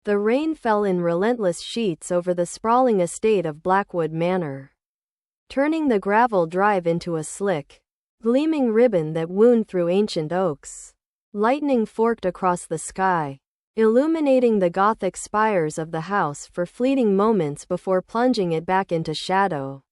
The rain fell in relentless sheets over the sprawling estate of Blackwood Manor, turning the gravel drive into a slick, gleaming ribbon that wound through ancient oaks. Lightning forked across the sky, illuminating the Gothic spires of the house for fleeting moments before plunging it back into shadow.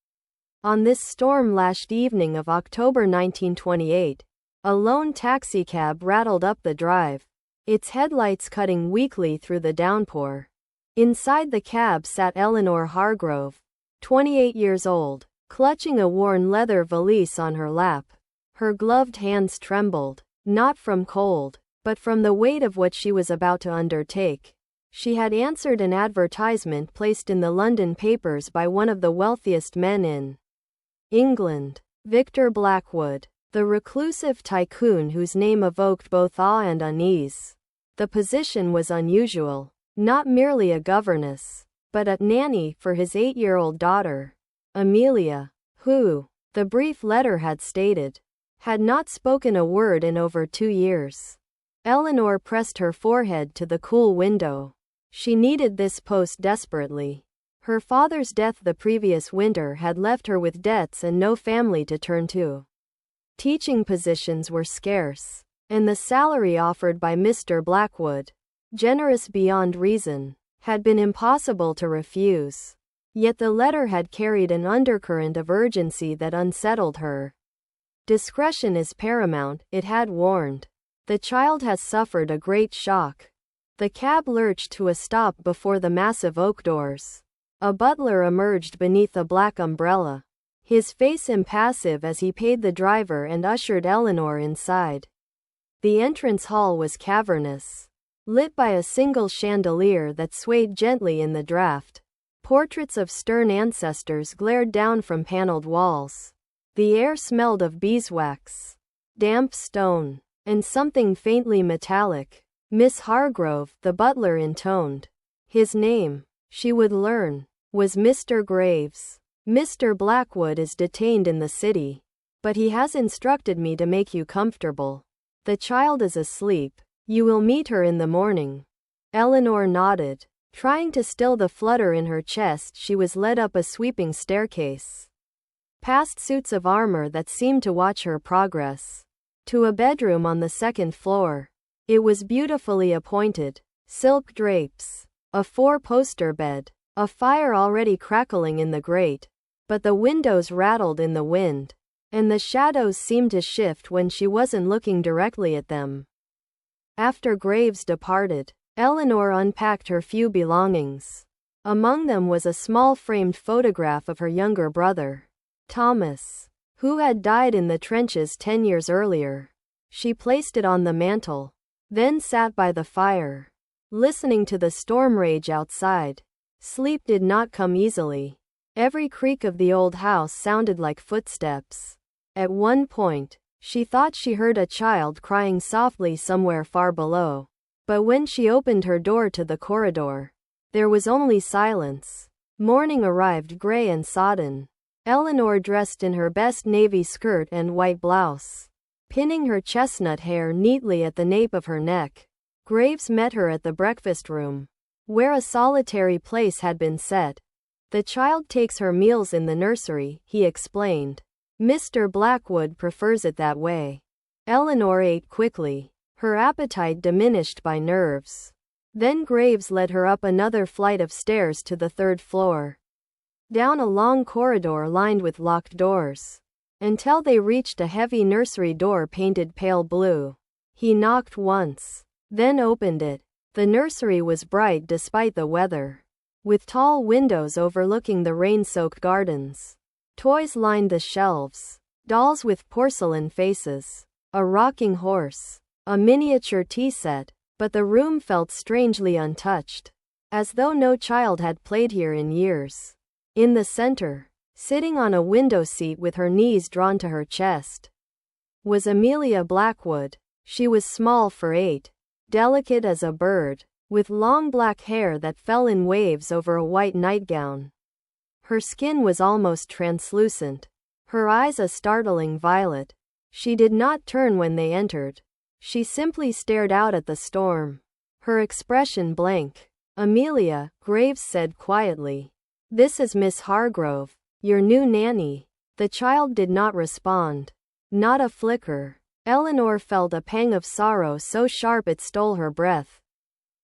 On this storm-lashed evening of October 1928, a lone taxicab rattled up the drive, its headlights cutting weakly through the downpour. Inside the cab sat Eleanor Hargrove, 28 years old, clutching a worn leather valise on her lap. Her gloved hands trembled, not from cold, but from the weight of what she was about to undertake. She had answered an advertisement placed in the London papers by one of the wealthiest men in England, Victor Blackwood, the reclusive tycoon whose name evoked both awe and unease. The position was unusual, not merely a governess, but a nanny for his 8-year-old daughter, Amelia, who, the brief letter had stated, had not spoken a word in over 2 years. Eleanor pressed her forehead to the cool window. She needed this post desperately. Her father's death the previous winter had left her with debts and no family to turn to. Teaching positions were scarce, and the salary offered by Mr. Blackwood, generous beyond reason, had been impossible to refuse. Yet the letter had carried an undercurrent of urgency that unsettled her. Discretion is paramount, it had warned. The child has suffered a great shock. The cab lurched to a stop before the massive oak doors. A butler emerged beneath a black umbrella, his face impassive as he paid the driver and ushered Eleanor inside. The entrance hall was cavernous, lit by a single chandelier that swayed gently in the draft. Portraits of stern ancestors glared down from paneled walls. The air smelled of beeswax, damp stone, and something faintly metallic. Miss Hargrove, the butler intoned. His name, she would learn, was Mr. Graves. Mr. Blackwood is detained in the city, but he has instructed me to make you comfortable. The child is asleep. You will meet her in the morning. Eleanor nodded. Trying to still the flutter in her chest, she was led up a sweeping staircase, past suits of armor that seemed to watch her progress, to a bedroom on the second floor. It was beautifully appointed, silk drapes, a 4-poster bed, a fire already crackling in the grate, but the windows rattled in the wind, and the shadows seemed to shift when she wasn't looking directly at them. After Graves departed, Eleanor unpacked her few belongings. Among them was a small framed photograph of her younger brother, Thomas, who had died in the trenches 10 years earlier. She placed it on the mantel, then sat by the fire, listening to the storm rage outside. Sleep did not come easily. Every creak of the old house sounded like footsteps. At one point, she thought she heard a child crying softly somewhere far below. But when she opened her door to the corridor, there was only silence. Morning arrived gray and sodden. Eleanor dressed in her best navy skirt and white blouse, pinning her chestnut hair neatly at the nape of her neck. Graves met her at the breakfast room, where a solitary place had been set. The child takes her meals in the nursery, he explained. Mr. Blackwood prefers it that way. Eleanor ate quickly, her appetite diminished by nerves. Then Graves led her up another flight of stairs to the 3rd floor, down a long corridor lined with locked doors, until they reached a heavy nursery door painted pale blue. He knocked once, then opened it. The nursery was bright despite the weather, with tall windows overlooking the rain-soaked gardens. Toys lined the shelves, dolls with porcelain faces, a rocking horse, a miniature tea set, but the room felt strangely untouched, as though no child had played here in years. In the center, sitting on a window seat with her knees drawn to her chest, was Amelia Blackwood. She was small for 8, delicate as a bird, with long black hair that fell in waves over a white nightgown. Her skin was almost translucent, her eyes a startling violet. She did not turn when they entered. She simply stared out at the storm, her expression blank. Amelia, Graves said quietly. This is Miss Hargrove, your new nanny. The child did not respond. Not a flicker. Eleanor felt a pang of sorrow so sharp it stole her breath.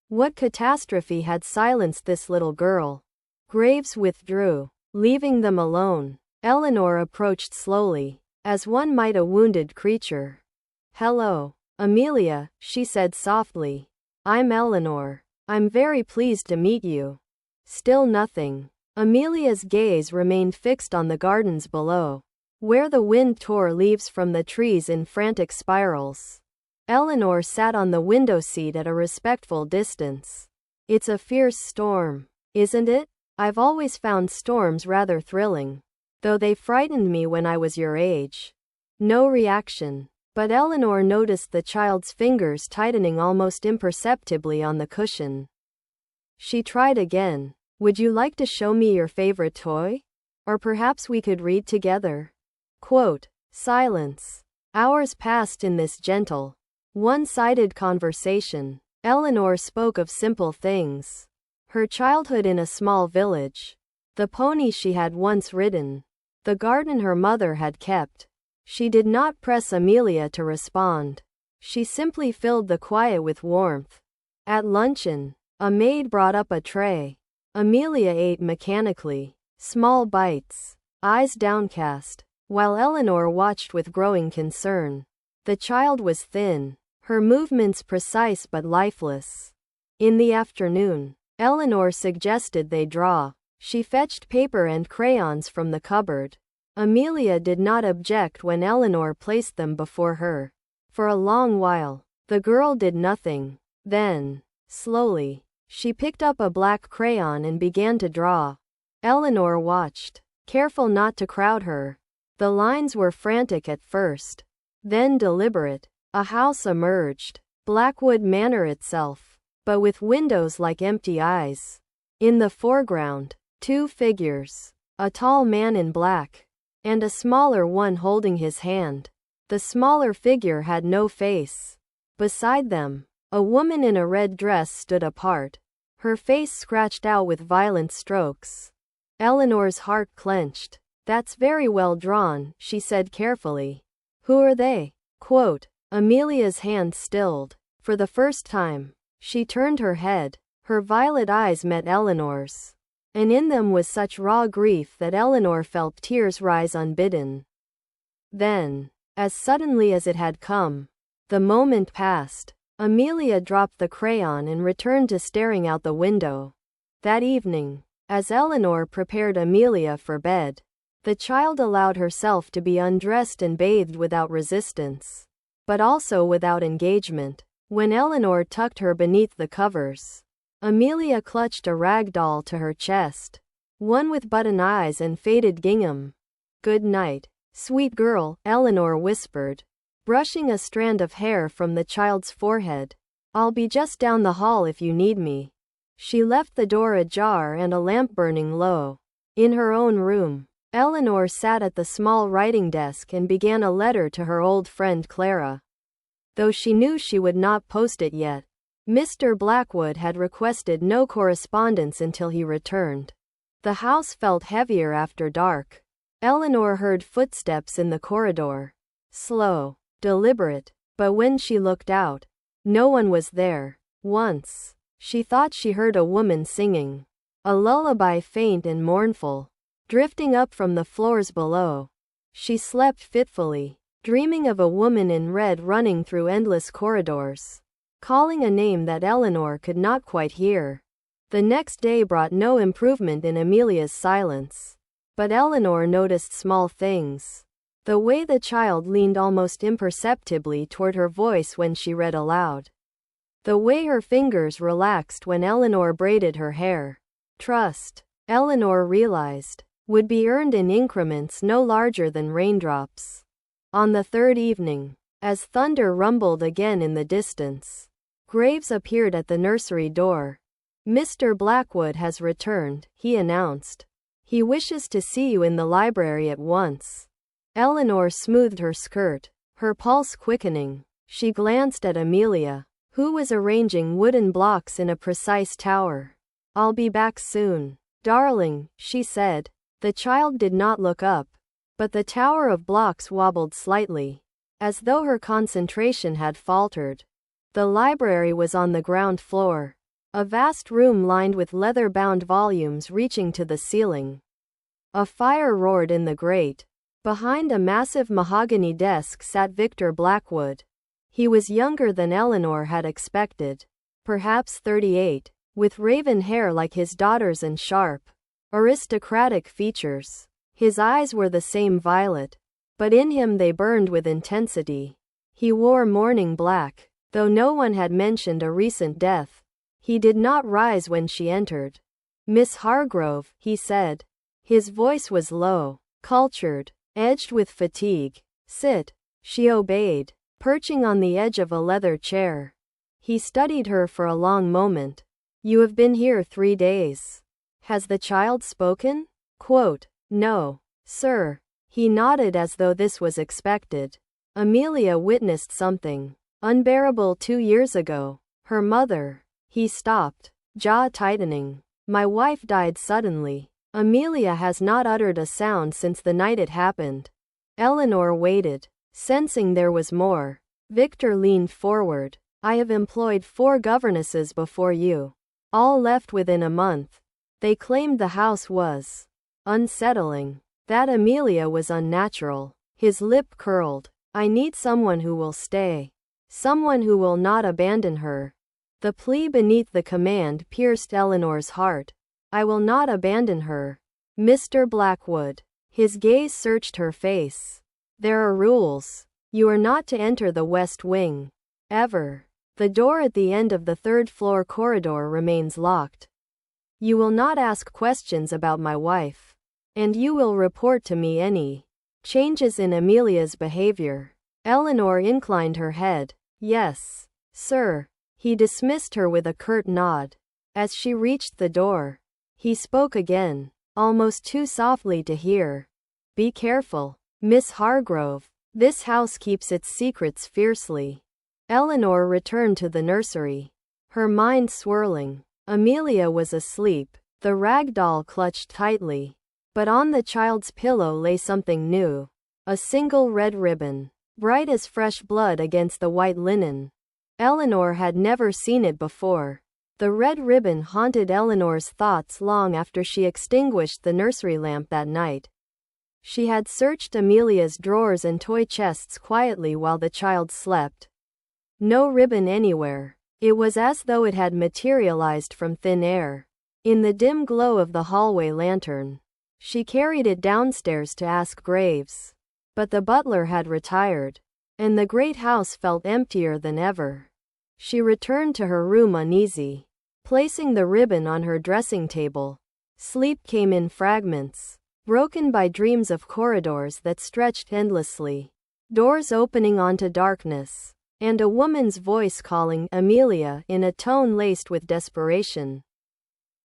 What catastrophe had silenced this little girl? Graves withdrew, leaving them alone. Eleanor approached slowly, as one might a wounded creature. Hello, Amelia, she said softly. I'm Eleanor. I'm very pleased to meet you. Still nothing. Amelia's gaze remained fixed on the gardens below, where the wind tore leaves from the trees in frantic spirals. Eleanor sat on the window seat at a respectful distance. It's a fierce storm, isn't it? I've always found storms rather thrilling, though they frightened me when I was your age. No reaction, but Eleanor noticed the child's fingers tightening almost imperceptibly on the cushion. She tried again. Would you like to show me your favorite toy? Or perhaps we could read together? Quote, silence. Hours passed in this gentle, one-sided conversation. Eleanor spoke of simple things. Her childhood in a small village. The pony she had once ridden. The garden her mother had kept. She did not press Amelia to respond. She simply filled the quiet with warmth. At luncheon, a maid brought up a tray. Amelia ate mechanically, small bites, eyes downcast, while Eleanor watched with growing concern. The child was thin, her movements precise but lifeless. In the afternoon, Eleanor suggested they draw. She fetched paper and crayons from the cupboard. Amelia did not object when Eleanor placed them before her. For a long while, the girl did nothing. Then, slowly, she picked up a black crayon and began to draw. Eleanor watched, careful not to crowd her. The lines were frantic at first, then deliberate. A house emerged, Blackwood Manor itself, but with windows like empty eyes. In the foreground, two figures, a tall man in black, and a smaller one holding his hand. The smaller figure had no face. Beside them, a woman in a red dress stood apart, her face scratched out with violent strokes. Eleanor's heart clenched. That's very well drawn, she said carefully. Who are they? Quote, Amelia's hand stilled. For the first time, she turned her head. Her violet eyes met Eleanor's, and in them was such raw grief that Eleanor felt tears rise unbidden. Then, as suddenly as it had come, the moment passed. Amelia dropped the crayon and returned to staring out the window. That evening, as Eleanor prepared Amelia for bed, the child allowed herself to be undressed and bathed without resistance, but also without engagement. When Eleanor tucked her beneath the covers, Amelia clutched a rag doll to her chest, one with button eyes and faded gingham. Good night, sweet girl, Eleanor whispered, brushing a strand of hair from the child's forehead. I'll be just down the hall if you need me. She left the door ajar and a lamp burning low. In her own room, Eleanor sat at the small writing desk and began a letter to her old friend Clara. Though she knew she would not post it yet, Mr. Blackwood had requested no correspondence until he returned. The house felt heavier after dark. Eleanor heard footsteps in the corridor. Slow, deliberate, but when she looked out, no one was there. Once, she thought she heard a woman singing, a lullaby faint and mournful, drifting up from the floors below. She slept fitfully, dreaming of a woman in red running through endless corridors, calling a name that Eleanor could not quite hear. The next day brought no improvement in Amelia's silence. But Eleanor noticed small things. The way the child leaned almost imperceptibly toward her voice when she read aloud. The way her fingers relaxed when Eleanor braided her hair. Trust, Eleanor realized, would be earned in increments no larger than raindrops. On the third evening, as thunder rumbled again in the distance, Graves appeared at the nursery door. Mr. Blackwood has returned, he announced. He wishes to see you in the library at once. Eleanor smoothed her skirt, her pulse quickening. She glanced at Amelia, who was arranging wooden blocks in a precise tower. I'll be back soon. Darling, she said. The child did not look up, but the tower of blocks wobbled slightly, as though her concentration had faltered. The library was on the ground floor, a vast room lined with leather-bound volumes reaching to the ceiling. A fire roared in the grate. Behind a massive mahogany desk sat Victor Blackwood. He was younger than Eleanor had expected, perhaps 38, with raven hair like his daughter's and sharp, aristocratic features. His eyes were the same violet, but in him they burned with intensity. He wore mourning black, though no one had mentioned a recent death. He did not rise when she entered. "Miss Hargrove," he said. His voice was low, cultured, edged with fatigue. "Sit." She obeyed, perching on the edge of a leather chair. He studied her for a long moment. "You have been here 3 days. Has the child spoken?" "No, sir." He nodded as though this was expected. "Amelia witnessed something unbearable 2 years ago. Her mother." He stopped, jaw tightening. "My wife died suddenly. Amelia has not uttered a sound since the night it happened." Eleanor waited, sensing there was more. Victor leaned forward. "I have employed 4 governesses before you. All left within a month. They claimed the house was unsettling, that Amelia was unnatural." His lip curled. "I need someone who will stay. Someone who will not abandon her." The plea beneath the command pierced Eleanor's heart. "I will not abandon her, Mr. Blackwood." His gaze searched her face. "There are rules. You are not to enter the West Wing. Ever. The door at the end of the 3rd-floor corridor remains locked. You will not ask questions about my wife. And you will report to me any changes in Amelia's behavior." Eleanor inclined her head. "Yes, sir." He dismissed her with a curt nod. As she reached the door, he spoke again, almost too softly to hear. "Be careful, Miss Hargrove. This house keeps its secrets fiercely." Eleanor returned to the nursery, her mind swirling. Amelia was asleep, the rag doll clutched tightly. But on the child's pillow lay something new. A single red ribbon, bright as fresh blood against the white linen. Eleanor had never seen it before. The red ribbon haunted Eleanor's thoughts long after she extinguished the nursery lamp that night. She had searched Amelia's drawers and toy chests quietly while the child slept. No ribbon anywhere. It was as though it had materialized from thin air. In the dim glow of the hallway lantern, she carried it downstairs to ask Graves. But the butler had retired, and the great house felt emptier than ever. She returned to her room uneasy, placing the ribbon on her dressing table. Sleep came in fragments, broken by dreams of corridors that stretched endlessly, doors opening onto darkness, and a woman's voice calling Amelia in a tone laced with desperation.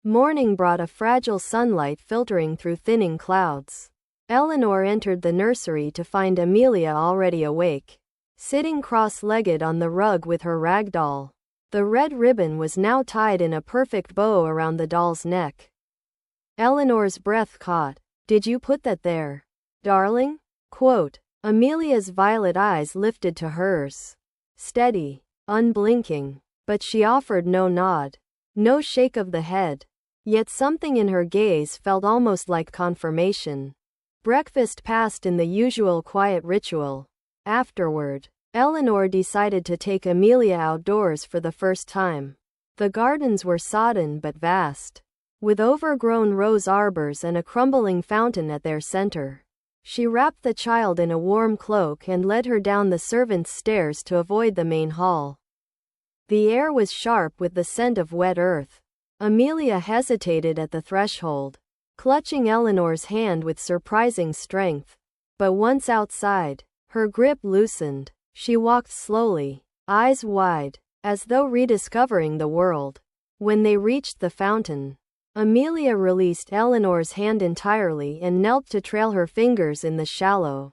Morning brought a fragile sunlight filtering through thinning clouds. Eleanor entered the nursery to find Amelia already awake, sitting cross-legged on the rug with her rag doll. The red ribbon was now tied in a perfect bow around the doll's neck. Eleanor's breath caught. "Did you put that there, darling?" Amelia's violet eyes lifted to hers, steady, unblinking, but she offered no nod, no shake of the head. Yet something in her gaze felt almost like confirmation. Breakfast passed in the usual quiet ritual. Afterward, Eleanor decided to take Amelia outdoors for the first time. The gardens were sodden but vast, with overgrown rose arbors and a crumbling fountain at their center. She wrapped the child in a warm cloak and led her down the servants' stairs to avoid the main hall. The air was sharp with the scent of wet earth. Amelia hesitated at the threshold, clutching Eleanor's hand with surprising strength. But once outside, her grip loosened. She walked slowly, eyes wide, as though rediscovering the world. When they reached the fountain, Amelia released Eleanor's hand entirely and knelt to trail her fingers in the shallow,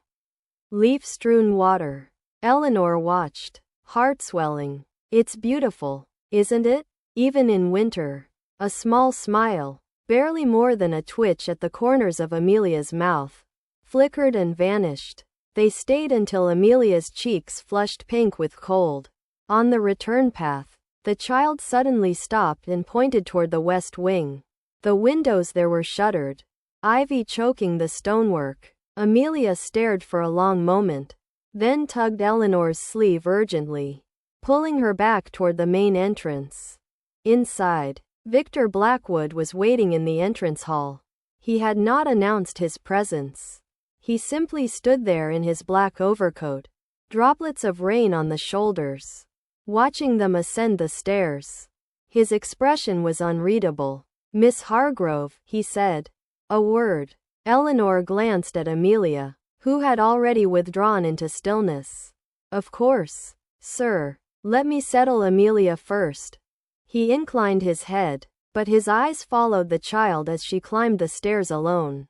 leaf-strewn water. Eleanor watched, heart swelling. "It's beautiful, isn't it? Even in winter." A small smile, barely more than a twitch at the corners of Amelia's mouth, flickered and vanished. They stayed until Amelia's cheeks flushed pink with cold. On the return path, the child suddenly stopped and pointed toward the west wing. The windows there were shuttered, ivy choking the stonework. Amelia stared for a long moment, then tugged Eleanor's sleeve urgently, pulling her back toward the main entrance. Inside, Victor Blackwood was waiting in the entrance hall. He had not announced his presence. He simply stood there in his black overcoat, droplets of rain on the shoulders, watching them ascend the stairs. His expression was unreadable. "Miss Hargrove," he said. A word. Eleanor glanced at Amelia, who had already withdrawn into stillness. "Of course, sir. Let me settle Amelia first." He inclined his head, but his eyes followed the child as she climbed the stairs alone.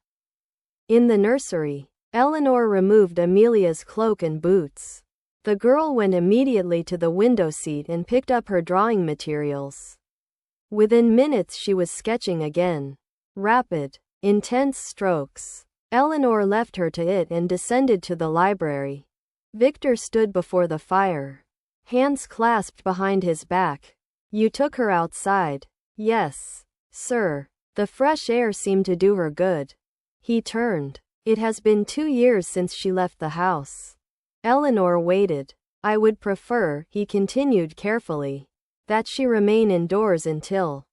In the nursery, Eleanor removed Amelia's cloak and boots. The girl went immediately to the window seat and picked up her drawing materials. Within minutes she was sketching again. Rapid, intense strokes. Eleanor left her to it and descended to the library. Victor stood before the fire, hands clasped behind his back. "You took her outside?" "Yes, sir. The fresh air seemed to do her good." He turned. "It has been 2 years since she left the house." Eleanor waited. "I would prefer," he continued carefully, "that she remain indoors until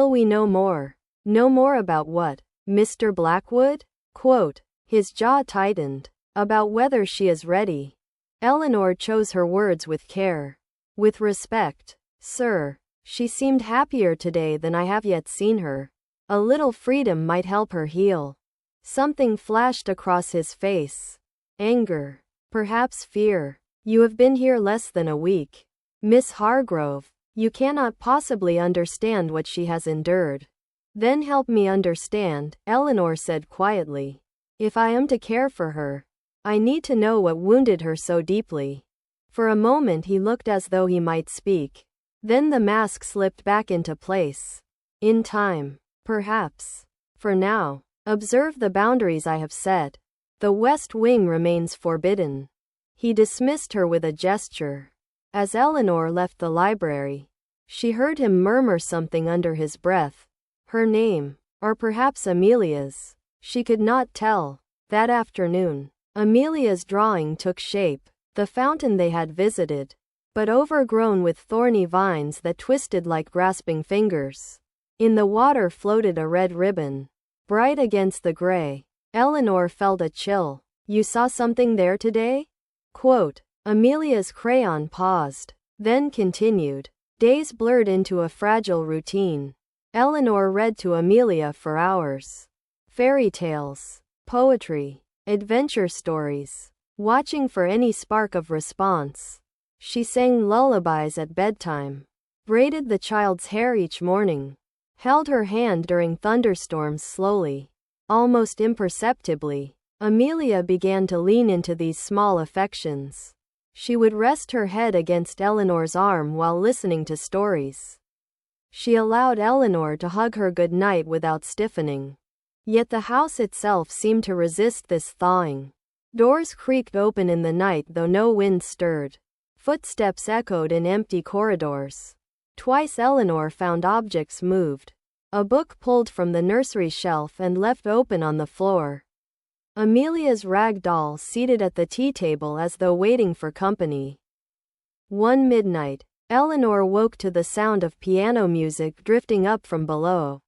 we know more." "Know more about what, Mr. Blackwood?" Quote. His jaw tightened. "About whether she is ready." Eleanor chose her words with care. "With respect, sir. She seemed happier today than I have yet seen her. A little freedom might help her heal." Something flashed across his face. Anger. Perhaps fear. "You have been here less than a week. Miss Hargrove. You cannot possibly understand what she has endured." "Then help me understand," Eleanor said quietly. "If I am to care for her, I need to know what wounded her so deeply." For a moment he looked as though he might speak. Then the mask slipped back into place. "In time, perhaps. For now, observe the boundaries I have set. The west wing remains forbidden." He dismissed her with a gesture. As Eleanor left the library, she heard him murmur something under his breath. Her name, or perhaps Amelia's. She could not tell. That afternoon, Amelia's drawing took shape. The fountain they had visited, but overgrown with thorny vines that twisted like grasping fingers. In the water floated a red ribbon, bright against the gray. Eleanor felt a chill. "You saw something there today?" Quote. Amelia's crayon paused, then continued. Days blurred into a fragile routine. Eleanor read to Amelia for hours. Fairy tales, poetry, adventure stories, watching for any spark of response. She sang lullabies at bedtime, braided the child's hair each morning, held her hand during thunderstorms slowly, almost imperceptibly. Amelia began to lean into these small affections. She would rest her head against Eleanor's arm while listening to stories. She allowed Eleanor to hug her goodnight without stiffening. Yet the house itself seemed to resist this thawing. Doors creaked open in the night though no wind stirred. Footsteps echoed in empty corridors. Twice Eleanor found objects moved. A book pulled from the nursery shelf and left open on the floor. Amelia's rag doll seated at the tea table as though waiting for company. One midnight, Eleanor woke to the sound of piano music drifting up from below.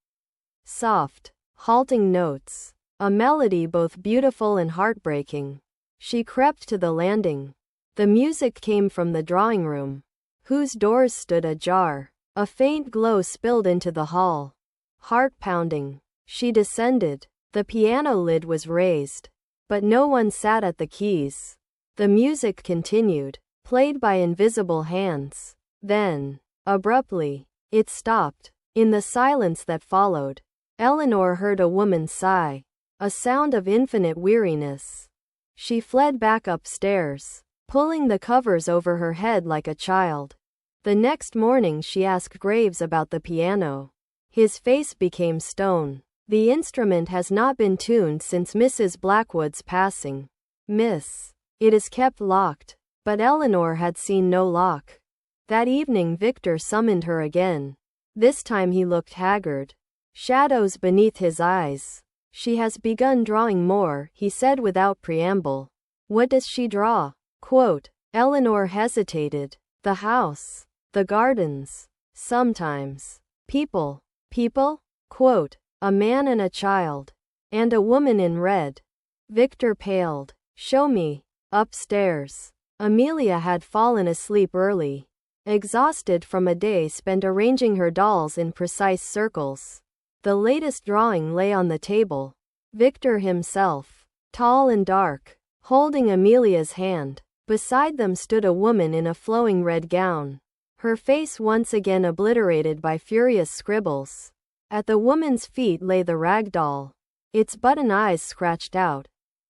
Soft, halting notes. A melody both beautiful and heartbreaking. She crept to the landing. The music came from the drawing room, whose doors stood ajar. A faint glow spilled into the hall. Heart pounding. She descended. The piano lid was raised, but no one sat at the keys. The music continued, played by invisible hands. Then, abruptly, it stopped. In the silence that followed, Eleanor heard a woman sigh, a sound of infinite weariness. She fled back upstairs, pulling the covers over her head like a child. The next morning she asked Graves about the piano. His face became stone. The instrument has not been tuned since Mrs. Blackwood's passing. Miss. It is kept locked. But Eleanor had seen no lock. That evening Victor summoned her again. This time he looked haggard. Shadows beneath his eyes. She has begun drawing more, he said without preamble. What does she draw? Quote. Eleanor hesitated. The house. The gardens. Sometimes. People. People? Quote. A man and a child. And a woman in red. Victor paled. Show me. Upstairs. Amelia had fallen asleep early. Exhausted from a day spent arranging her dolls in precise circles. The latest drawing lay on the table. Victor himself. Tall and dark. Holding Amelia's hand. Beside them stood a woman in a flowing red gown. Her face once again obliterated by furious scribbles. At the woman's feet lay the rag doll. Its button eyes scratched out.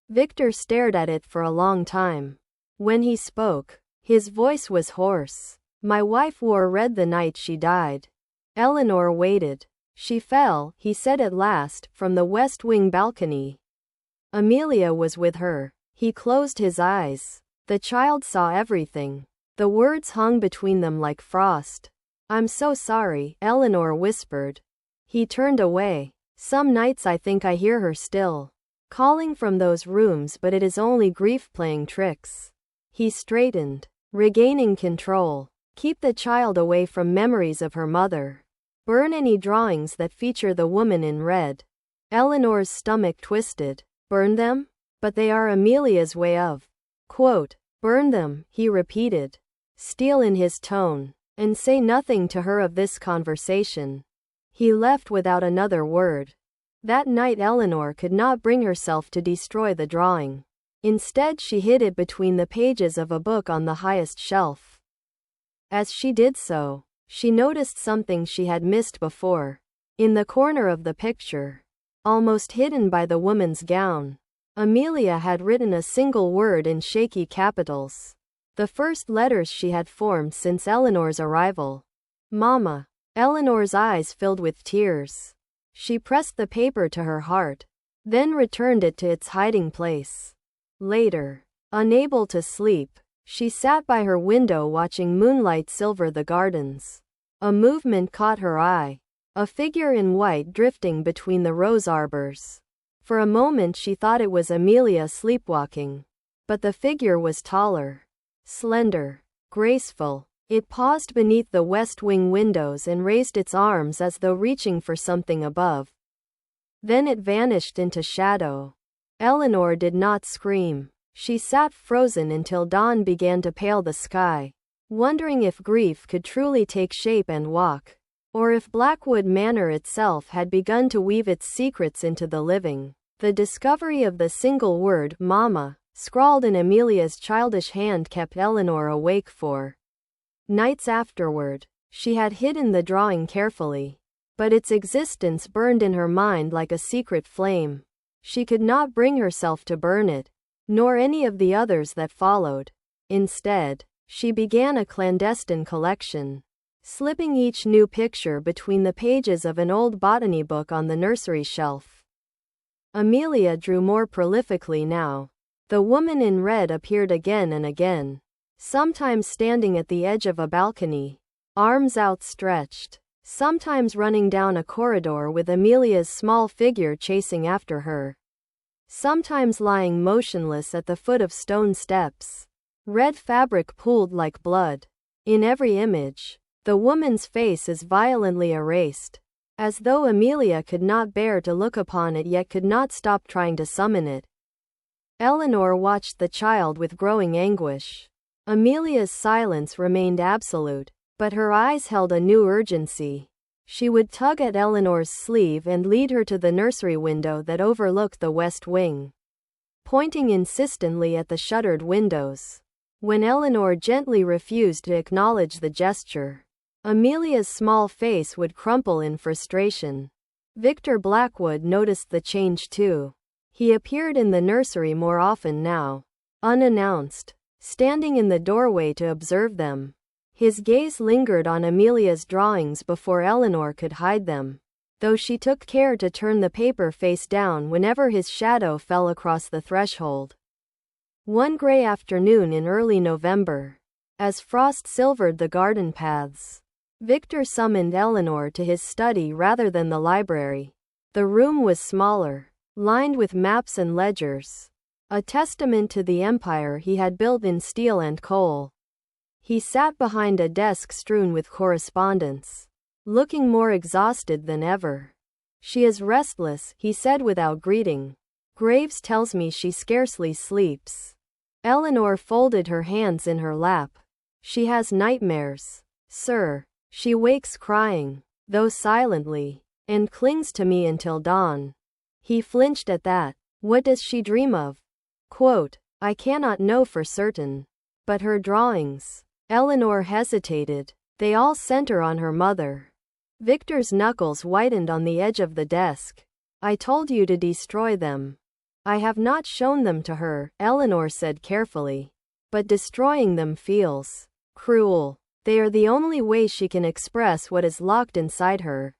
Victor stared at it for a long time. When he spoke, his voice was hoarse. My wife wore red the night she died. Eleanor waited. She fell, he said at last, from the west wing balcony. Amelia was with her. He closed his eyes. The child saw everything. The words hung between them like frost. I'm so sorry, Eleanor whispered. He turned away. Some nights I think I hear her still, calling from those rooms, but it is only grief playing tricks. He straightened, regaining control. Keep the child away from memories of her mother. Burn any drawings that feature the woman in red. Eleanor's stomach twisted. Burn them? But they are Amelia's way of. Quote. Burn them, he repeated, steel in his tone, and say nothing to her of this conversation. He left without another word. That night Eleanor could not bring herself to destroy the drawing. Instead she hid it between the pages of a book on the highest shelf. As she did so, she noticed something she had missed before. In the corner of the picture, almost hidden by the woman's gown, Amelia had written a single word in shaky capitals. The first letters she had formed since Eleanor's arrival. Mama. Eleanor's eyes filled with tears. She pressed the paper to her heart, then returned it to its hiding place. Later, unable to sleep, she sat by her window watching moonlight silver the gardens. A movement caught her eye. A figure in white drifting between the rose arbors. For a moment she thought it was Amelia sleepwalking. But the figure was taller, slender, graceful. It paused beneath the west wing windows and raised its arms as though reaching for something above. Then it vanished into shadow. Eleanor did not scream. She sat frozen until dawn began to pale the sky, wondering if grief could truly take shape and walk, or if Blackwood Manor itself had begun to weave its secrets into the living. The discovery of the single word, Mama, scrawled in Amelia's childish hand kept Eleanor awake for nights afterward. She had hidden the drawing carefully, but its existence burned in her mind like a secret flame. She could not bring herself to burn it, nor any of the others that followed. Instead, she began a clandestine collection, slipping each new picture between the pages of an old botany book on the nursery shelf. Amelia drew more prolifically now. The woman in red appeared again and again, sometimes standing at the edge of a balcony, arms outstretched, sometimes running down a corridor with Amelia's small figure chasing after her, sometimes lying motionless at the foot of stone steps, red fabric pooled like blood. In every image, the woman's face is violently erased, as though Amelia could not bear to look upon it yet could not stop trying to summon it. Eleanor watched the child with growing anguish. Amelia's silence remained absolute, but her eyes held a new urgency. She would tug at Eleanor's sleeve and lead her to the nursery window that overlooked the west wing, pointing insistently at the shuttered windows. When Eleanor gently refused to acknowledge the gesture, Amelia's small face would crumple in frustration. Victor Blackwood noticed the change too. He appeared in the nursery more often now, unannounced, standing in the doorway to observe them. His gaze lingered on Amelia's drawings before Eleanor could hide them. though she took care to turn the paper face down whenever his shadow fell across the threshold. One gray afternoon in early November, as frost silvered the garden paths, Victor summoned Eleanor to his study rather than the library. The room was smaller, lined with maps and ledgers, a testament to the empire he had built in steel and coal. He sat behind a desk strewn with correspondence, looking more exhausted than ever. "She is restless," he said without greeting. "Graves tells me she scarcely sleeps." Eleanor folded her hands in her lap. "She has nightmares, sir. She wakes crying, though silently, and clings to me until dawn." He flinched at that. "What does she dream of?" Quote, "I cannot know for certain. But her drawings." Eleanor hesitated. "They all center on her mother." Victor's knuckles whitened on the edge of the desk. "I told you to destroy them." "I have not shown them to her," Eleanor said carefully. "But destroying them feels cruel. They are the only way she can express what is locked inside her."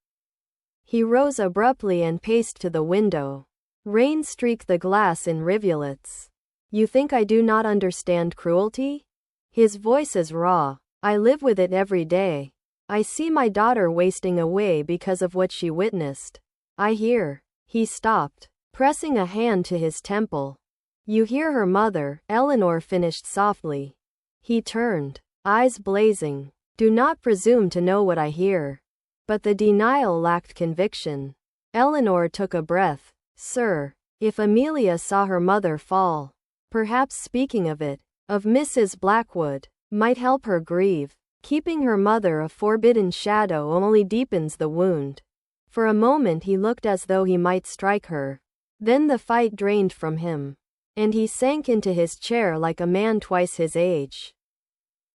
He rose abruptly and paced to the window. Rain streaked the glass in rivulets. "You think I do not understand cruelty?" His voice is raw. "I live with it every day. I see my daughter wasting away because of what she witnessed. I hear." He stopped, pressing a hand to his temple. "You hear her mother," Eleanor finished softly. He turned, eyes blazing. "Do not presume to know what I hear." But the denial lacked conviction. Eleanor took a breath. "Sir, if Amelia saw her mother fall, perhaps speaking of it, of Mrs. Blackwood, might help her grieve. Keeping her mother a forbidden shadow only deepens the wound." For a moment he looked as though he might strike her. Then the fight drained from him, and he sank into his chair like a man twice his age.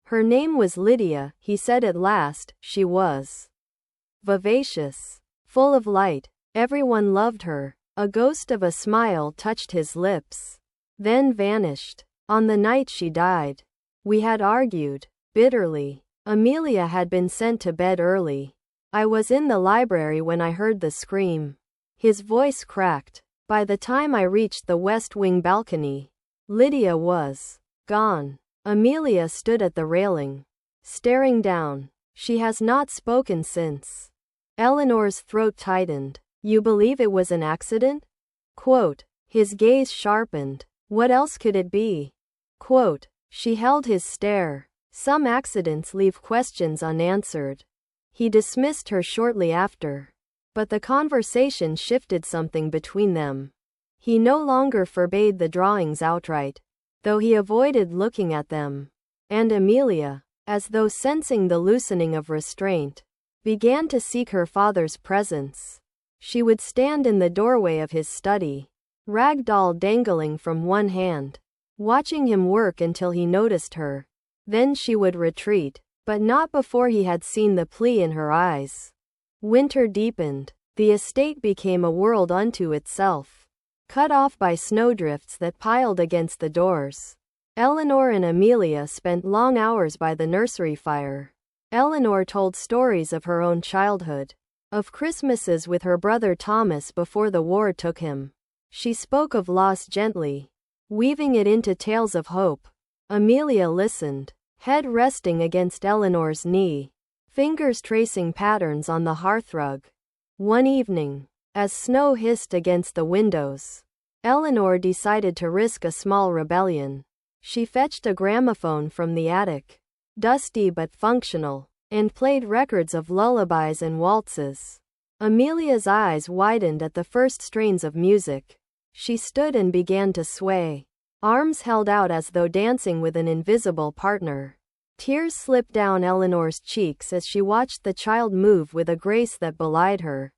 "Her name was Lydia," he said at last. "She was vivacious, full of light. Everyone loved her." A ghost of a smile touched his lips, then vanished. "On the night she died, we had argued bitterly. Amelia had been sent to bed early. I was in the library when I heard the scream." His voice cracked. "By the time I reached the West Wing balcony, Lydia was gone." Amelia stood at the railing, staring down. "She has not spoken since." Eleanor's throat tightened. "You believe it was an accident?" Quote. His gaze sharpened. "What else could it be?" Quote. She held his stare. "Some accidents leave questions unanswered." He dismissed her shortly after. But the conversation shifted something between them. He no longer forbade the drawings outright, though he avoided looking at them. And Amelia, as though sensing the loosening of restraint, began to seek her father's presence. She would stand in the doorway of his study, rag doll dangling from one hand, watching him work until he noticed her. Then she would retreat, but not before he had seen the plea in her eyes. Winter deepened. The estate became a world unto itself, cut off by snowdrifts that piled against the doors. Eleanor and Amelia spent long hours by the nursery fire. Eleanor told stories of her own childhood, of Christmases with her brother Thomas before the war took him. She spoke of loss gently, weaving it into tales of hope. Amelia listened, head resting against Eleanor's knee, fingers tracing patterns on the hearthrug. One evening, as snow hissed against the windows, Eleanor decided to risk a small rebellion. She fetched a gramophone from the attic, dusty but functional, and played records of lullabies and waltzes. Amelia's eyes widened at the first strains of music. She stood and began to sway, arms held out as though dancing with an invisible partner. Tears slipped down Eleanor's cheeks as she watched the child move with a grace that belied her.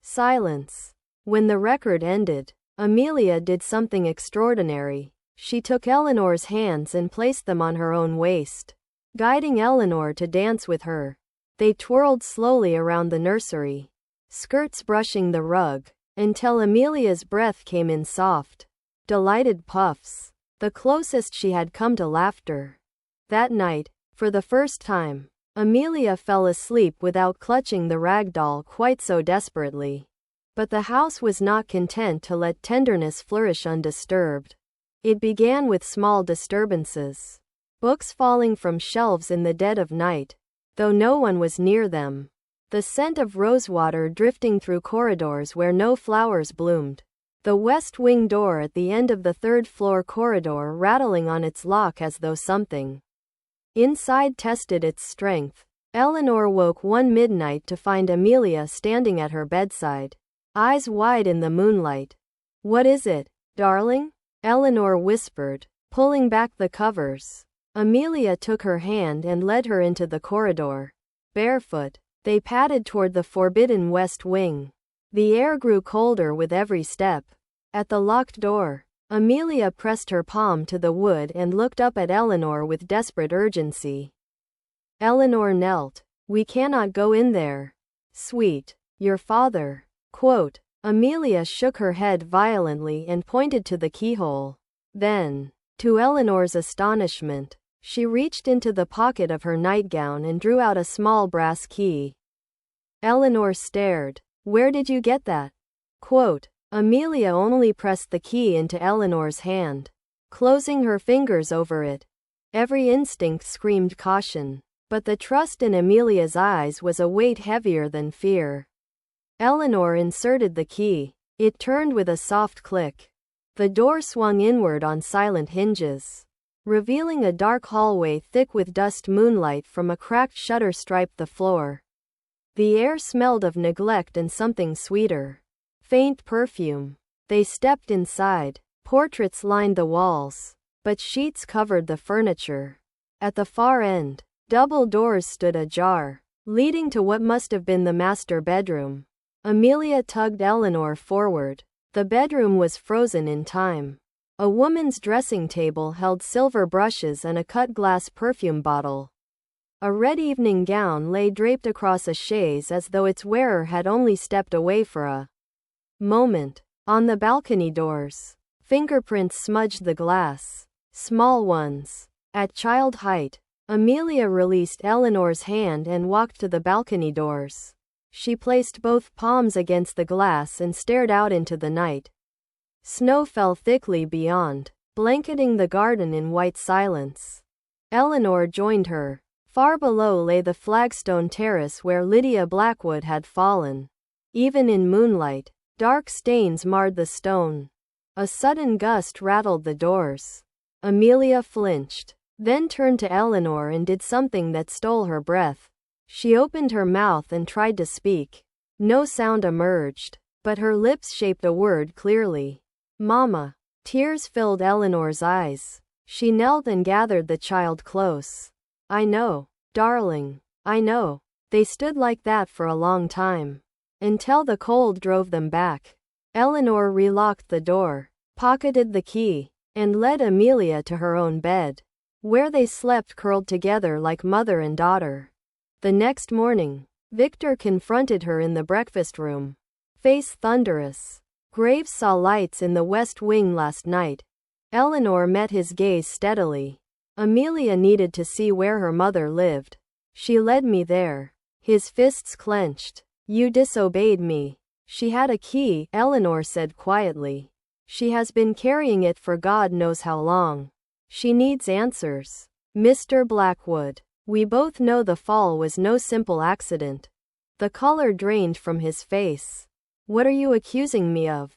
Silence. When the record ended, Amelia did something extraordinary. She took Eleanor's hands and placed them on her own waist, guiding Eleanor to dance with her. They twirled slowly around the nursery, skirts brushing the rug, until Amelia's breath came in soft, delighted puffs, the closest she had come to laughter. That night, for the first time, Amelia fell asleep without clutching the rag doll quite so desperately. But the house was not content to let tenderness flourish undisturbed. It began with small disturbances. Books falling from shelves in the dead of night, though no one was near them. The scent of rosewater drifting through corridors where no flowers bloomed. The west wing door at the end of the third-floor corridor rattling on its lock as though something inside tested its strength. Eleanor woke one midnight to find Amelia standing at her bedside, eyes wide in the moonlight. "What is it, darling?" Eleanor whispered, pulling back the covers. Amelia took her hand and led her into the corridor. Barefoot, they padded toward the forbidden west wing. The air grew colder with every step. At the locked door, Amelia pressed her palm to the wood and looked up at Eleanor with desperate urgency. Eleanor knelt. "We cannot go in there. Sweet. Your father." Quote. Amelia shook her head violently and pointed to the keyhole. Then, to Eleanor's astonishment, she reached into the pocket of her nightgown and drew out a small brass key. Eleanor stared. "Where did you get that?" Quote. Amelia only pressed the key into Eleanor's hand, closing her fingers over it. Every instinct screamed caution, but the trust in Amelia's eyes was a weight heavier than fear. Eleanor inserted the key. It turned with a soft click. The door swung inward on silent hinges, revealing a dark hallway thick with dust. Moonlight from a cracked shutter striped the floor. The air smelled of neglect and something sweeter. Faint perfume. They stepped inside. Portraits lined the walls, but sheets covered the furniture. At the far end, double doors stood ajar, leading to what must have been the master bedroom. Amelia tugged Eleanor forward. The bedroom was frozen in time. A woman's dressing table held silver brushes and a cut glass perfume bottle. A red evening gown lay draped across a chaise as though its wearer had only stepped away for a moment. On the balcony doors, fingerprints smudged the glass. Small ones. At child height. Amelia released Eleanor's hand and walked to the balcony doors. She placed both palms against the glass and stared out into the night. Snow fell thickly beyond, blanketing the garden in white silence. Eleanor joined her. Far below lay the flagstone terrace where Lydia Blackwood had fallen. Even in moonlight, dark stains marred the stone. A sudden gust rattled the doors. Amelia flinched, then turned to Eleanor and did something that stole her breath. She opened her mouth and tried to speak. No sound emerged, but her lips shaped a word clearly. "Mama." Tears filled Eleanor's eyes. She knelt and gathered the child close. "I know, darling. I know." They stood like that for a long time, until the cold drove them back. Eleanor relocked the door, pocketed the key, and led Amelia to her own bed, where they slept curled together like mother and daughter. The next morning, Victor confronted her in the breakfast room. Face thunderous. "Graves saw lights in the west wing last night." Eleanor met his gaze steadily. Amelia needed to see where her mother lived. "She led me there." His fists clenched. "You disobeyed me." "She had a key," Eleanor said quietly. "She has been carrying it for God knows how long. She needs answers." "Mr. Blackwood, we both know the fall was no simple accident." The color drained from his face. "What are you accusing me of?"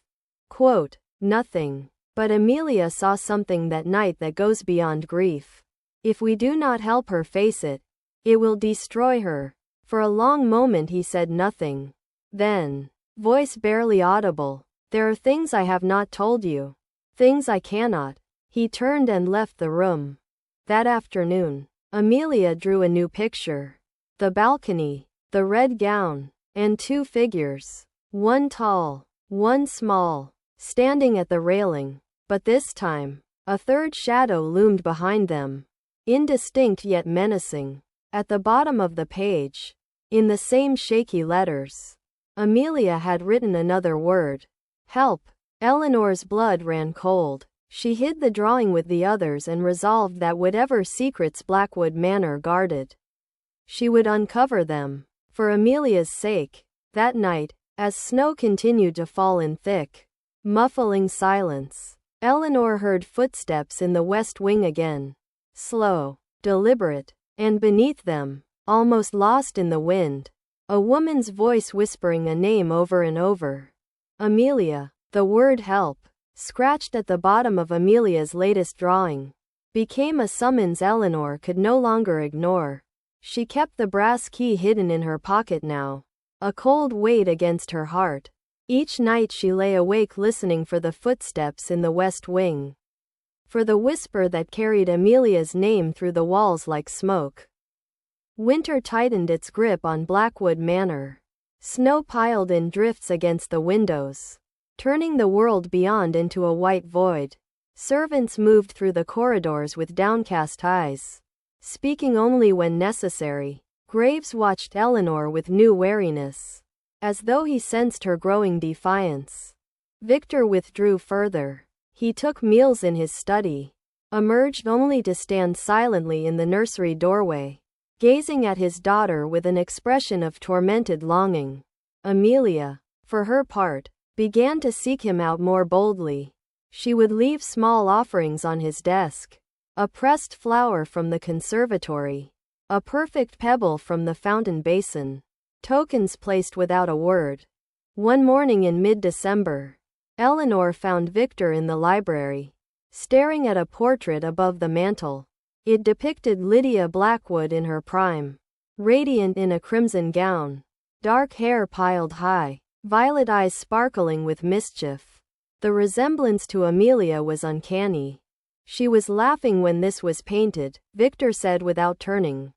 Quote. "Nothing." But Amelia saw something that night that goes beyond grief. If we do not help her face it, it will destroy her. For a long moment he said nothing. Then, voice barely audible, "There are things I have not told you. Things I cannot." He turned and left the room. That afternoon, Amelia drew a new picture. The balcony, the red gown, and two figures. One tall, one small, standing at the railing. But this time, a third shadow loomed behind them. Indistinct yet menacing. At the bottom of the page, in the same shaky letters, Amelia had written another word. "Help." Eleanor's blood ran cold. She hid the drawing with the others and resolved that whatever secrets Blackwood Manor guarded, She would uncover them. For Amelia's sake. That night, as snow continued to fall in thick, muffling silence, Eleanor heard footsteps in the west wing again. Slow, deliberate, and beneath them, almost lost in the wind, a woman's voice whispering a name over and over. Amelia. The word help, scratched at the bottom of Amelia's latest drawing, became a summons Eleanor could no longer ignore. She kept the brass key hidden in her pocket now, a cold weight against her heart. Each night she lay awake listening for the footsteps in the west wing, for the whisper that carried Amelia's name through the walls like smoke. Winter tightened its grip on Blackwood Manor. Snow piled in drifts against the windows, turning the world beyond into a white void. Servants moved through the corridors with downcast eyes, speaking only when necessary. Graves watched Eleanor with new wariness, as though he sensed her growing defiance. Victor withdrew further. He took meals in his study, emerged only to stand silently in the nursery doorway, gazing at his daughter with an expression of tormented longing. Amelia, for her part, began to seek him out more boldly. She would leave small offerings on his desk. A pressed flower from the conservatory, a perfect pebble from the fountain basin. Tokens placed without a word. One morning in mid-December, Eleanor found Victor in the library, staring at a portrait above the mantel. It depicted Lydia Blackwood in her prime, radiant in a crimson gown, dark hair piled high, violet eyes sparkling with mischief. The resemblance to Amelia was uncanny. She was laughing when this was painted, Victor said without turning.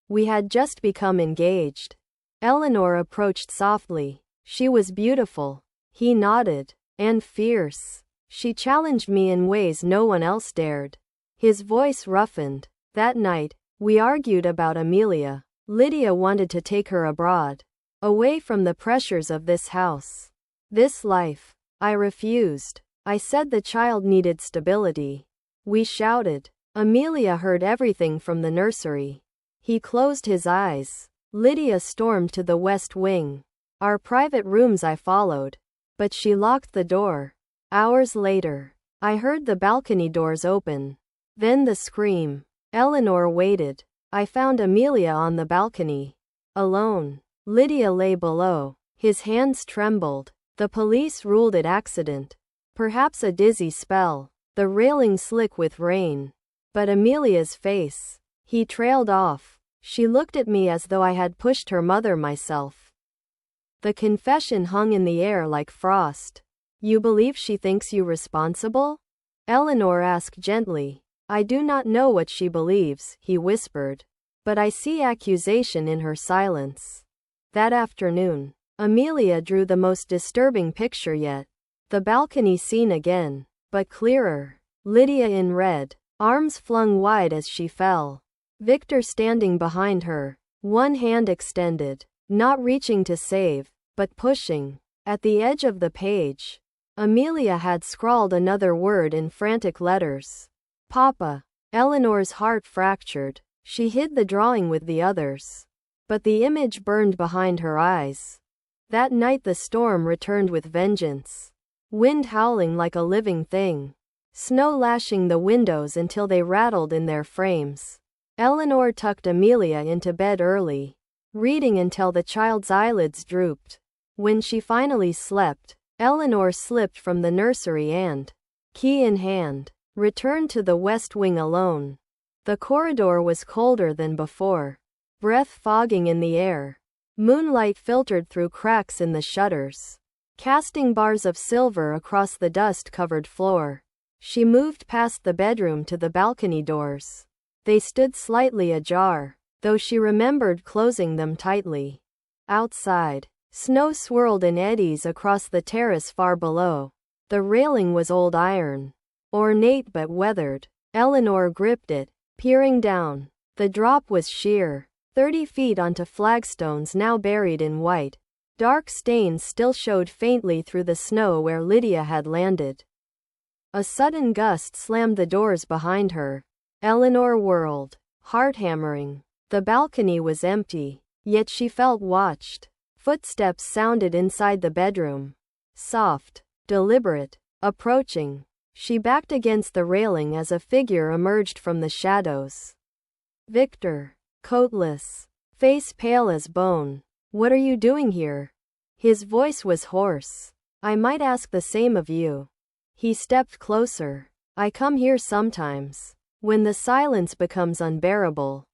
We had just become engaged. Eleanor approached softly. She was beautiful. He nodded. And fierce. She challenged me in ways no one else dared. His voice roughened. That night, we argued about Amelia. Lydia wanted to take her abroad, away from the pressures of this house, this life. I refused. I said the child needed stability. We shouted. Amelia heard everything from the nursery. He closed his eyes. Lydia stormed to the west wing. Our private rooms I followed, but she locked the door. Hours later, I heard the balcony doors open. Then the scream. Eleanor waited. I found Amelia on the balcony, alone. Lydia lay below. His hands trembled. The police ruled it accident. Perhaps a dizzy spell. The railing slick with rain. But Amelia's face. He trailed off. She looked at me as though I had pushed her mother myself. The confession hung in the air like frost. You believe she thinks you responsible? Eleanor asked gently. I do not know what she believes, he whispered. But I see accusation in her silence. That afternoon, Amelia drew the most disturbing picture yet. The balcony scene again, but clearer. Lydia in red, arms flung wide as she fell. Victor standing behind her, one hand extended, not reaching to save, but pushing. At the edge of the page, Amelia had scrawled another word in frantic letters. Papa. Eleanor's heart fractured. She hid the drawing with the others, but the image burned behind her eyes. That night the storm returned with vengeance. Wind howling like a living thing. Snow lashing the windows until they rattled in their frames. Eleanor tucked Amelia into bed early, reading until the child's eyelids drooped. When she finally slept, Eleanor slipped from the nursery and, key in hand, returned to the west wing alone. The corridor was colder than before, breath fogging in the air. Moonlight filtered through cracks in the shutters, casting bars of silver across the dust-covered floor. She moved past the bedroom to the balcony doors. They stood slightly ajar, though she remembered closing them tightly. Outside, snow swirled in eddies across the terrace far below. The railing was old iron, ornate but weathered. Eleanor gripped it, peering down. The drop was sheer, 30 feet onto flagstones now buried in white. Dark stains still showed faintly through the snow where Lydia had landed. A sudden gust slammed the doors behind her. Eleanor whirled, heart hammering. The balcony was empty, yet she felt watched. Footsteps sounded inside the bedroom. Soft, deliberate, approaching. She backed against the railing as a figure emerged from the shadows. Victor, coatless, face pale as bone. What are you doing here? His voice was hoarse. I might ask the same of you. He stepped closer. I come here sometimes, when the silence becomes unbearable.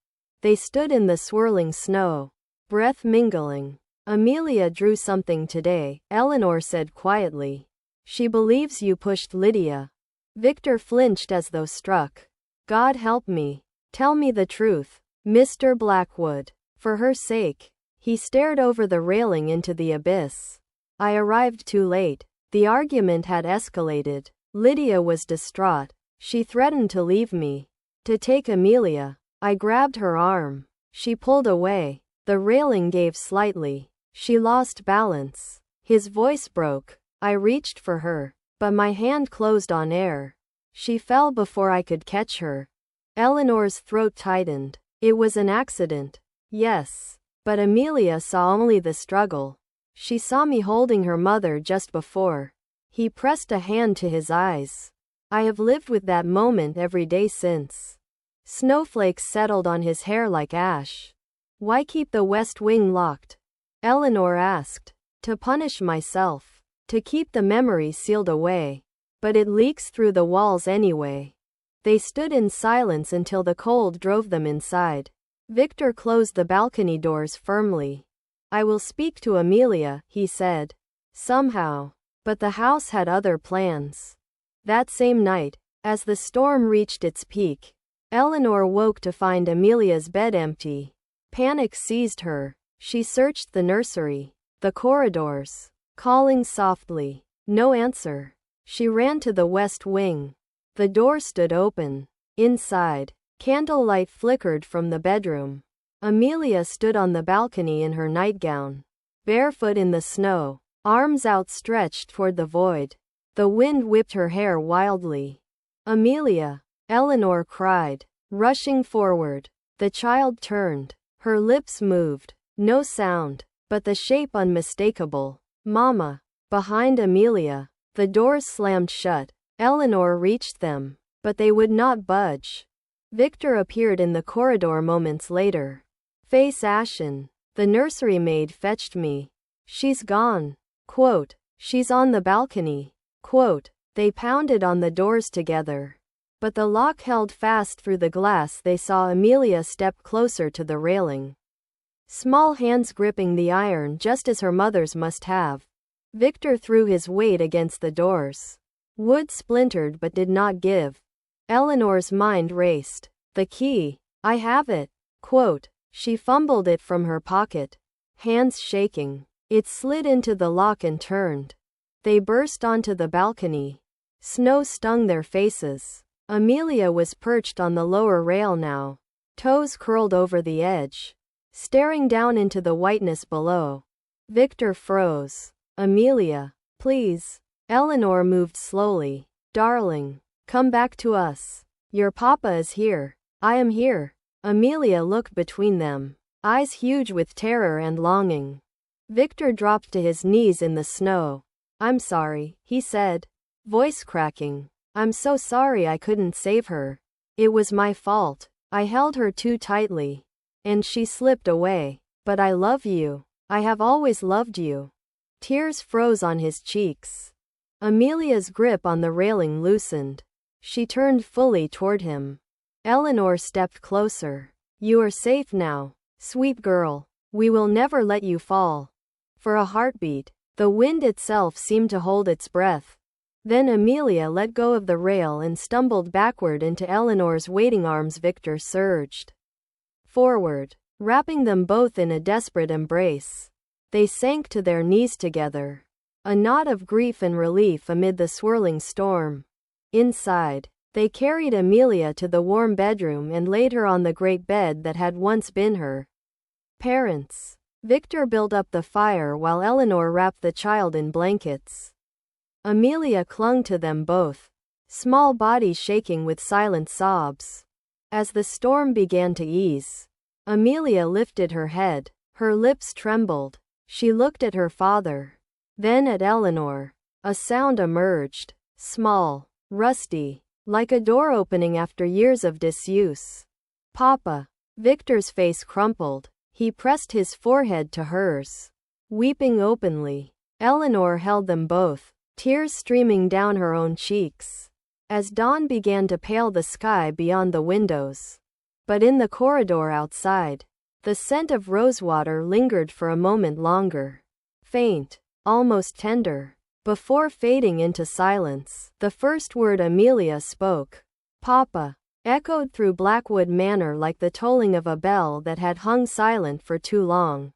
They stood in the swirling snow, breath mingling. Amelia drew something today, Eleanor said quietly. She believes you pushed Lydia. Victor flinched as though struck. God help me. Tell me the truth, Mr. Blackwood. For her sake. He stared over the railing into the abyss. I arrived too late. The argument had escalated. Lydia was distraught. She threatened to leave me, to take Amelia. I grabbed her arm. She pulled away. The railing gave slightly. She lost balance. His voice broke. I reached for her, but my hand closed on air. She fell before I could catch her. Eleanor's throat tightened. It was an accident. Yes. But Amelia saw only the struggle. She saw me holding her mother just before. He pressed a hand to his eyes. I have lived with that moment every day since. Snowflakes settled on his hair like ash. Why keep the west wing locked? Eleanor asked. To punish myself. To keep the memory sealed away. But it leaks through the walls anyway. They stood in silence until the cold drove them inside. Victor closed the balcony doors firmly. I will speak to Amelia, he said. Somehow. But the house had other plans. That same night, as the storm reached its peak, Eleanor woke to find Amelia's bed empty. Panic seized her. She searched the nursery, the corridors, calling softly. No answer. She ran to the west wing. The door stood open. Inside, candlelight flickered from the bedroom. Amelia stood on the balcony in her nightgown, barefoot in the snow, arms outstretched toward the void. The wind whipped her hair wildly. Amelia, Eleanor cried, rushing forward. The child turned. Her lips moved. No sound, but the shape unmistakable. Mama. Behind Amelia, the doors slammed shut. Eleanor reached them, but they would not budge. Victor appeared in the corridor moments later. Face ashen. The nursery maid fetched me. She's gone. Quote. She's on the balcony. Quote. They pounded on the doors together. But the lock held fast through the glass. They saw Amelia step closer to the railing. Small hands gripping the iron just as her mother's must have. Victor threw his weight against the doors. Wood splintered but did not give. Eleanor's mind raced. The key. I have it. Quote. She fumbled it from her pocket, hands shaking. It slid into the lock and turned. They burst onto the balcony. Snow stung their faces. Amelia was perched on the lower rail now, toes curled over the edge, staring down into the whiteness below. Victor froze. Amelia, please. Eleanor moved slowly. Darling, come back to us. Your papa is here. I am here. Amelia looked between them, eyes huge with terror and longing. Victor dropped to his knees in the snow. I'm sorry, he said, voice cracking. I'm so sorry I couldn't save her. It was my fault. I held her too tightly. And she slipped away. But I love you. I have always loved you. Tears froze on his cheeks. Amelia's grip on the railing loosened. She turned fully toward him. Eleanor stepped closer. You are safe now, sweet girl. We will never let you fall. For a heartbeat, the wind itself seemed to hold its breath. Then Amelia let go of the rail and stumbled backward into Eleanor's waiting arms. Victor surged forward, wrapping them both in a desperate embrace. They sank to their knees together, a knot of grief and relief amid the swirling storm. Inside, they carried Amelia to the warm bedroom and laid her on the great bed that had once been her parents'. Victor built up the fire while Eleanor wrapped the child in blankets. Amelia clung to them both, small body shaking with silent sobs. As the storm began to ease, Amelia lifted her head. Her lips trembled. She looked at her father. Then at Eleanor. A sound emerged. Small. Rusty. Like a door opening after years of disuse. Papa. Victor's face crumpled. He pressed his forehead to hers. Weeping openly. Eleanor held them both, tears streaming down her own cheeks. As dawn began to pale the sky beyond the windows. But in the corridor outside, the scent of rosewater lingered for a moment longer. Faint, almost tender, before fading into silence. The first word Amelia spoke, "Papa," echoed through Blackwood Manor like the tolling of a bell that had hung silent for too long.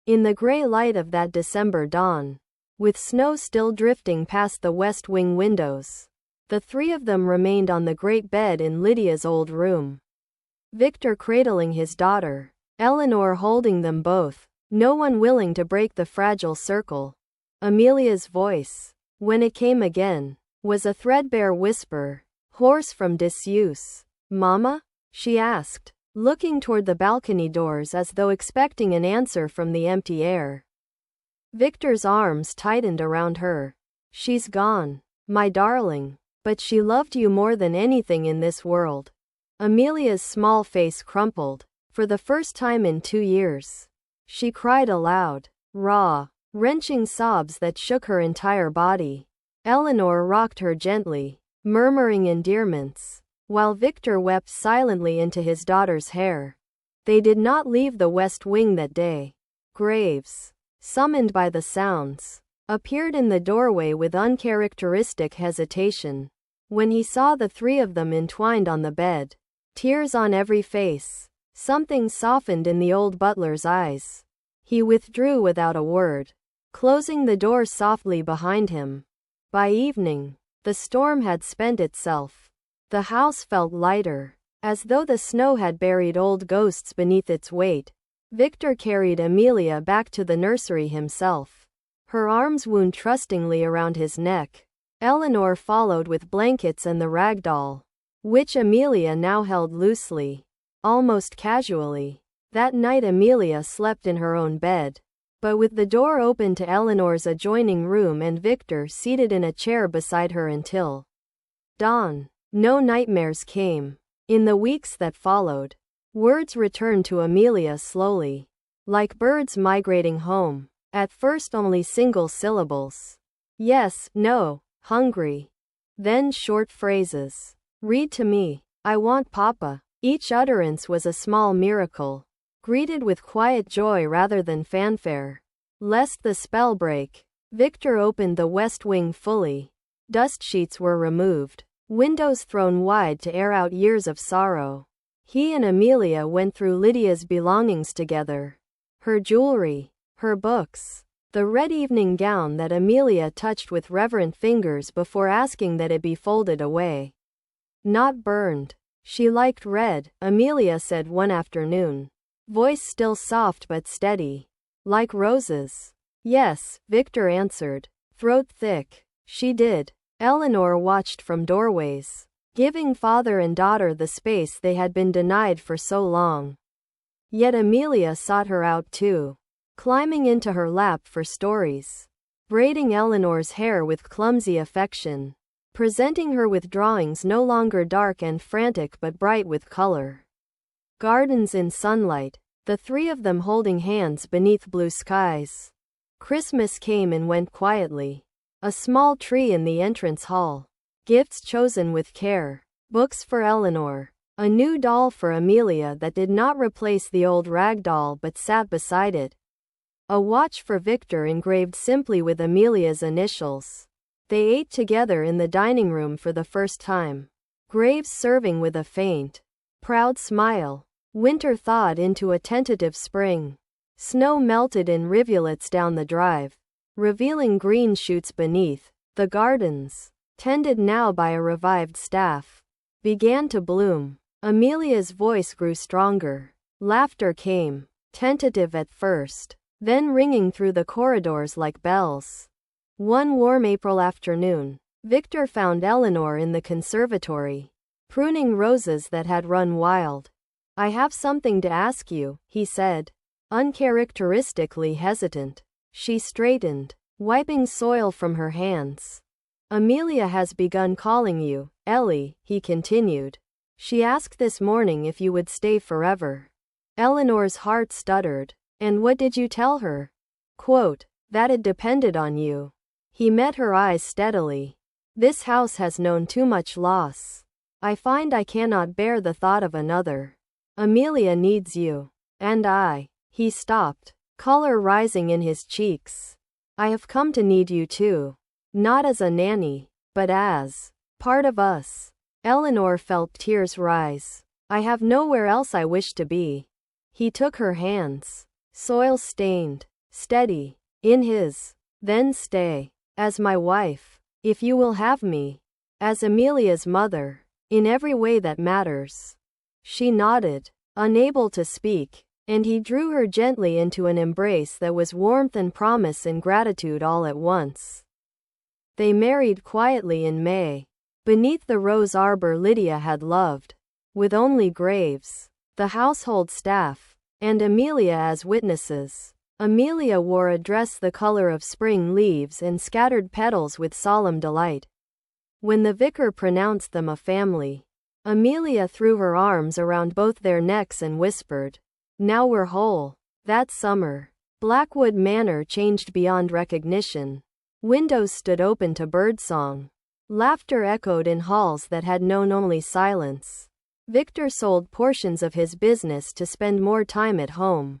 In the gray light of that December dawn, with snow still drifting past the west wing windows, the three of them remained on the great bed in Lydia's old room. Victor cradling his daughter, Eleanor holding them both, no one willing to break the fragile circle. Amelia's voice, when it came again, was a threadbare whisper, hoarse from disuse. "Mama?" she asked, looking toward the balcony doors as though expecting an answer from the empty air. Victor's arms tightened around her. "She's gone, my darling. But she loved you more than anything in this world." Amelia's small face crumpled. For the first time in 2 years, she cried aloud, raw, wrenching sobs that shook her entire body. Eleanor rocked her gently, murmuring endearments, while Victor wept silently into his daughter's hair. They did not leave the West Wing that day. Graves, summoned by the sounds, appeared in the doorway with uncharacteristic hesitation. When he saw the three of them entwined on the bed, tears on every face, something softened in the old butler's eyes. He withdrew without a word, closing the door softly behind him. By evening, the storm had spent itself. The house felt lighter, as though the snow had buried old ghosts beneath its weight. Victor carried Amelia back to the nursery himself. Her arms wound trustingly around his neck. Eleanor followed with blankets and the rag doll, which Amelia now held loosely, almost casually. That night Amelia slept in her own bed, but with the door open to Eleanor's adjoining room and Victor seated in a chair beside her until dawn. No nightmares came. In the weeks that followed, words returned to Amelia slowly, like birds migrating home. At first only single syllables. Yes, no, hungry. Then short phrases. Read to me. I want Papa. Each utterance was a small miracle, greeted with quiet joy rather than fanfare. Lest the spell break, Victor opened the West Wing fully. Dust sheets were removed, windows thrown wide to air out years of sorrow. He and Amelia went through Lydia's belongings together. Her jewelry, her books, the red evening gown that Amelia touched with reverent fingers before asking that it be folded away. Not burned. She liked red, Amelia said one afternoon. Voice still soft but steady. Like roses. Yes, Victor answered. Throat thick. She did. Eleanor watched from doorways, giving father and daughter the space they had been denied for so long. Yet Amelia sought her out too, climbing into her lap for stories, braiding Eleanor's hair with clumsy affection, presenting her with drawings no longer dark and frantic but bright with color. Gardens in sunlight, the three of them holding hands beneath blue skies. Christmas came and went quietly. A small tree in the entrance hall. Gifts chosen with care. Books for Eleanor. A new doll for Amelia that did not replace the old rag doll but sat beside it. A watch for Victor engraved simply with Amelia's initials. They ate together in the dining room for the first time. Graves serving with a faint, proud smile. Winter thawed into a tentative spring. Snow melted in rivulets down the drive, revealing green shoots beneath. The gardens, tended now by a revived staff, began to bloom. Amelia's voice grew stronger. Laughter came, tentative at first, then ringing through the corridors like bells. One warm April afternoon, Victor found Eleanor in the conservatory, pruning roses that had run wild. I have something to ask you, he said, uncharacteristically hesitant. She straightened, wiping soil from her hands. Amelia has begun calling you, Ellie, he continued. She asked this morning if you would stay forever. Eleanor's heart stuttered. And what did you tell her? Quote, that it depended on you. He met her eyes steadily. This house has known too much loss. I find I cannot bear the thought of another. Amelia needs you. And I. He stopped, color rising in his cheeks. I have come to need you too. Not as a nanny, but as part of us. Eleanor felt tears rise. I have nowhere else I wish to be. He took her hands, soil-stained, steady, in his. Then stay. As my wife. If you will have me. As Amelia's mother. In every way that matters. She nodded, unable to speak, and he drew her gently into an embrace that was warmth and promise and gratitude all at once. They married quietly in May, beneath the rose arbor Lydia had loved, with only Graves, the household staff, and Amelia as witnesses. Amelia wore a dress the color of spring leaves and scattered petals with solemn delight. When the vicar pronounced them a family, Amelia threw her arms around both their necks and whispered, now we're whole. That summer, Blackwood Manor changed beyond recognition. Windows stood open to birdsong. Laughter echoed in halls that had known only silence. Victor sold portions of his business to spend more time at home.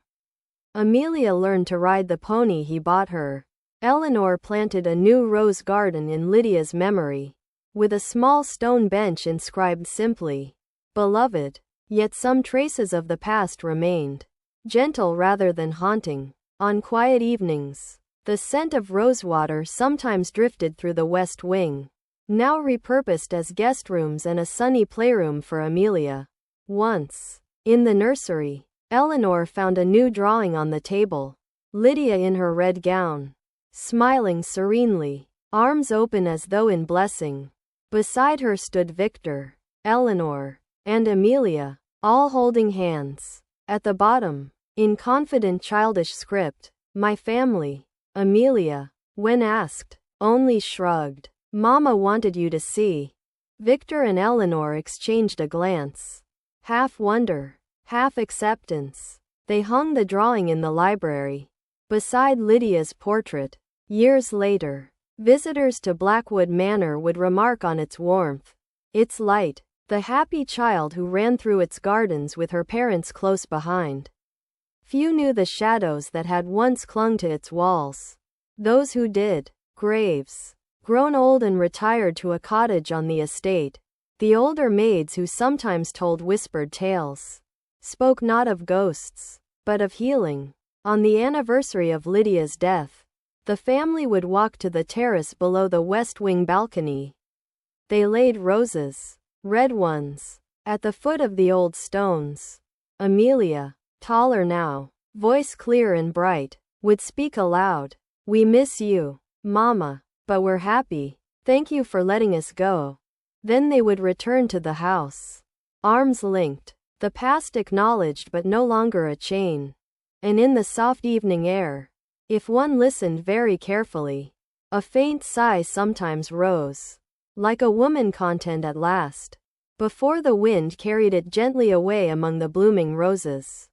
Amelia learned to ride the pony he bought her. Eleanor planted a new rose garden in Lydia's memory, with a small stone bench inscribed simply, Beloved. Yet some traces of the past remained, gentle rather than haunting. On quiet evenings, the scent of rosewater sometimes drifted through the west wing, now repurposed as guest rooms and a sunny playroom for Amelia. Once, in the nursery, Eleanor found a new drawing on the table. Lydia in her red gown, smiling serenely, arms open as though in blessing. Beside her stood Victor, Eleanor, and Amelia, all holding hands. At the bottom, in confident childish script, my family. Amelia, when asked, only shrugged. Mama wanted you to see. Victor and Eleanor exchanged a glance. Half wonder, half acceptance. They hung the drawing in the library, beside Lydia's portrait. Years later, visitors to Blackwood Manor would remark on its warmth, its light, the happy child who ran through its gardens with her parents close behind. Few knew the shadows that had once clung to its walls. Those who did, Graves, grown old and retired to a cottage on the estate. The older maids who sometimes told whispered tales, spoke not of ghosts, but of healing. On the anniversary of Lydia's death, the family would walk to the terrace below the west wing balcony. They laid roses, red ones, at the foot of the old stones. Amelia, taller now, voice clear and bright, would speak aloud. We miss you, Mama, but we're happy. Thank you for letting us go. Then they would return to the house, arms linked, the past acknowledged but no longer a chain. And in the soft evening air, if one listened very carefully, a faint sigh sometimes rose, like a woman content at last, before the wind carried it gently away among the blooming roses.